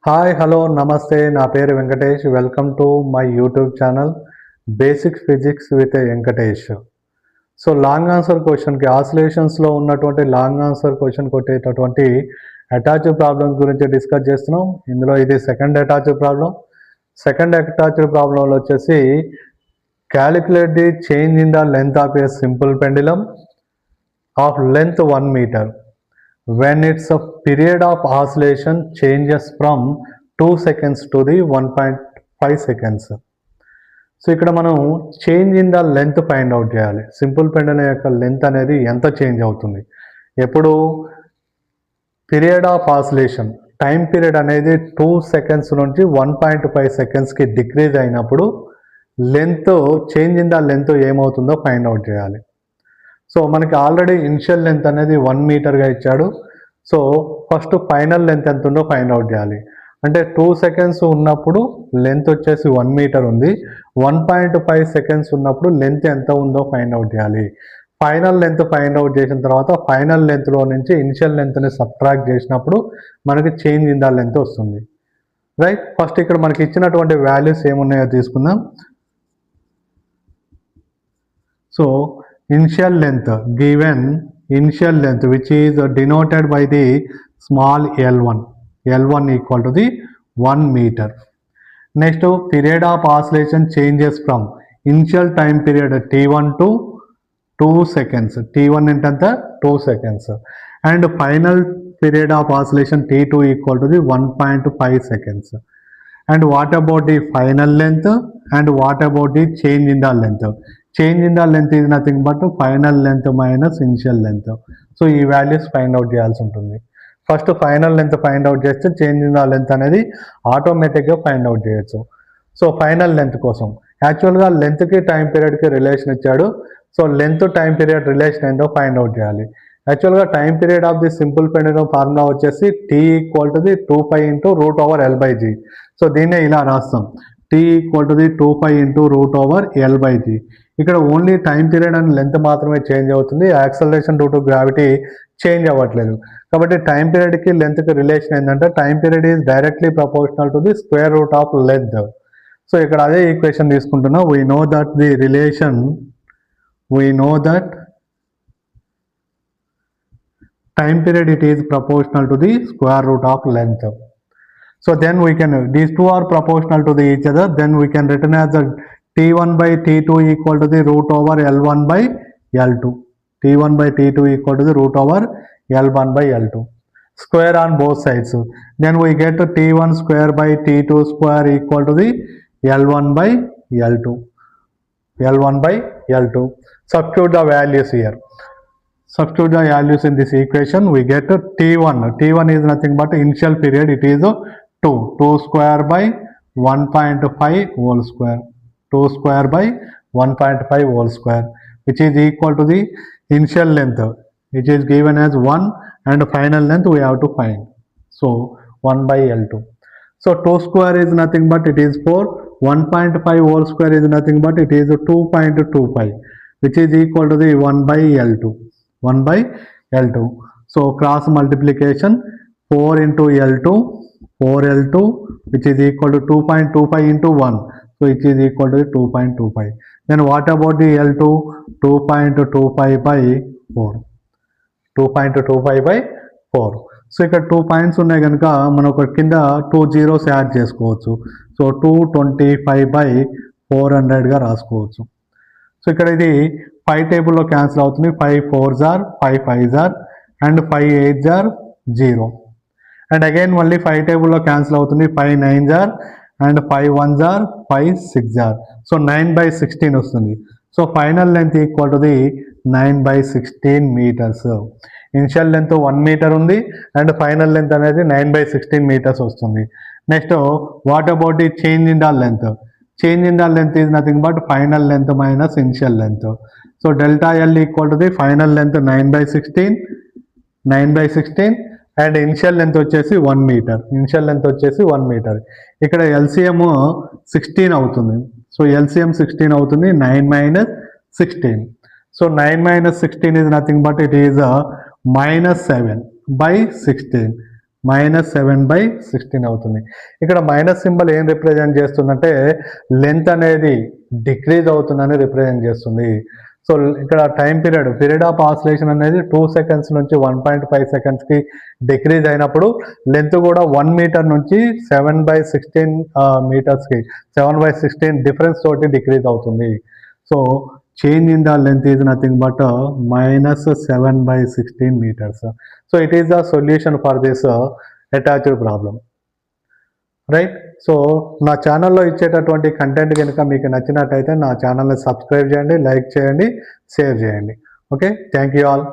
Hi hello నమస్తే నా పేరు Venkatesh welcome to my YouTube channel basic physics with Venkatesh. So long answer క్వశ్చన్కి ఆసిలేషన్స్లో ఉన్నటువంటి లాంగ్ ఆన్సర్ క్వశ్చన్ కొట్టేటటువంటి అటాచ్డ్ ప్రాబ్లమ్స్ గురించి డిస్కస్ చేస్తున్నాం. ఇందులో ఇది second attached problem. Second attached ప్రాబ్లంలో వచ్చేసి calculate the change in the length of a simple pendulum of length 1 meter when its period of oscillation changes from 2 seconds to the 1.5 seconds. So ఇక్కడ మనం change in the length find out చేయాలి. Simple పెండలం యొక్క length అనేది ఎంత change అవుతుంది, ఎప్పుడు period of oscillation time period అనేది 2 seconds నుంచి 1.5 secondsకి డిక్రీజ్ అయినప్పుడు length change in the length ఏమవుతుందో ఫైండ్ అవుట్ చేయాలి. సో మనకి ఆల్రెడీ ఇనిషియల్ లెంత్ అనేది 1 మీటర్గా ఇచ్చాడు. సో ఫస్ట్ ఫైనల్ లెంత్ ఎంత ఉందో ఫైండ్ అవుట్ చేయాలి. అంటే 2 seconds ఉన్నప్పుడు లెంత్ వచ్చేసి 1 మీటర్ ఉంది, 1.5 seconds ఉన్నప్పుడు లెంత్ ఎంత ఉందో ఫైండ్ అవుట్ చేయాలి. ఫైనల్ లెంత్ ఫైండ్ అవుట్ చేసిన తర్వాత ఫైనల్ లెంత్లో నుంచి ఇనిషియల్ లెంత్ని సబ్ట్రాక్ట్ చేసినప్పుడు మనకి చేంజ్ ఇన్ ద లెంత్ వస్తుంది. రైట్, ఫస్ట్ ఇక్కడ మనకి ఇచ్చినటువంటి వాల్యూస్ ఏమున్నాయో తీసుకుందాం. So initial length, given initial length which is denoted by the small l1 equal to the 1 meter. Next, period of oscillation changes from initial time period t1 to 2 seconds, t1 into 2 seconds, and final period of oscillation t2 equal to the 1.5 seconds. And what about the final length and what about the change in the length? Change in the length is nothing but final length minus initial length. So ఈ values find out చేయాల్సి ఉంటుంది. First final length find out చేస్తే change in the length అనేది ఆటోమేటిక్గా find out చేయొచ్చు. So final length కోసం యాక్చువల్గా లెంత్కి టైం పీరియడ్కి రిలేషన్ ఇచ్చాడు. So length time period relation ఏంటో ఫైండ్ అవుట్ చేయాలి. యాక్చువల్గా time period of the simple pendulum formula వచ్చేసి t equal to the 2π into √L/g. So దీన్నే ఇలా రాస్తాం, t equal to the 2π into √L/g. ఇక్కడ only time period and length మాత్రమే change అవుతుంది, acceleration due to gravity change అవ్వట్లేదు. కాబట్టి time పీరియడ్కి లెంత్కి relation ఏంటంటే time period is directly proportional to the square root of length. So ఇక్కడ అదే equation తీసుకుంటున్నాం. We know that time period it is proportional to the square root of length. So then we can, these two are proportional to the each other, then we can written as the t1 by t2 equal to the √L1 by L2. t1 by t2 equal to the √L1 by L2. Square on both sides. Then we get t1 square by t2 square equal to the L1 by L2. L1 by L2. Substitute the values here. Substitute the values in this equation. We get t1. t1 is nothing but initial period. It is 2 square by 1.5 whole square. 2 square by 1.5 whole square, which is equal to the initial length, which is given as 1, and final length we have to find. So 1 by L2. So 2 square is nothing but it is 4. 1.5 whole square is nothing but it is 2.25, which is equal to the 1 by L2. 1 by L2. So cross multiplication, 4 into L2, 4L2, which is equal to 2.25 into 1. So it is equal to 2.25. Then what about the L2? 2.25 by 4. 2.25 by 4. So ఇక్కడ 2 points ఉన్నాయి కనుక మనం ఒక కింద 2 zeros add చేసుకోవచ్చు. So 225 by 400గా రాసుకోవచ్చు. So ఇక్కడ ఇది 5 టేబుల్లో క్యాన్సిల్ అవుతుంది. 5 4s are 5 5s are and 5 8s are 0. And again మళ్ళీ 5 టేబుల్లో క్యాన్సిల్ అవుతుంది. 5 9s are and 5 1s are 5 6s are. So 9 by 16 వస్తుంది. So final length equal to the 9 by 16 meters. Initial length 1 meter ఉంది and final length అనేది 9 by 16 meters వస్తుంది. Next what about the change in the length? Change in the length is nothing but final length minus initial length. So delta L equal to the final length 9 by 16 and initial length వచ్చేసి 1 meter. Initial length వచ్చేసి 1 meter. ఇక్కడ LCM 16 అవుతుంది. So LCM 16 అవుతుంది. 9 minus 16. So 9 minus 16 is nothing but it is minus 7 by 16. -7/16 అవుతుంది. ఇక్కడ minus symbol ఏం represent చేస్తుందంటే length అనేది డిక్రీజ్ అవుతుందని రిప్రజెంట్ చేస్తుంది. సో ఇక్కడ పీరియడ్ ఆఫ్ ఆసిలేషన్ అనేది 2 సెకండ్స్ నుంచి 1.5 సెకండ్స్కి డిక్రీజ్ అయినప్పుడు లెంత్ కూడా 1 మీటర్ నుంచి 7/16 మీటర్స్కి 7/16 డిఫరెన్స్ తోటి డిక్రీజ్ అవుతుంది. So change in the length is nothing but -7/16 meters. So it is the solution for this attached problem. Right. So నా ఛానల్లో ఇచ్చేటటువంటి కంటెంట్ కనుక మీకు నచ్చినట్టయితే నా ఛానల్ని సబ్స్క్రైబ్ చేయండి, లైక్ చేయండి, షేర్ చేయండి. Okay, thank you all.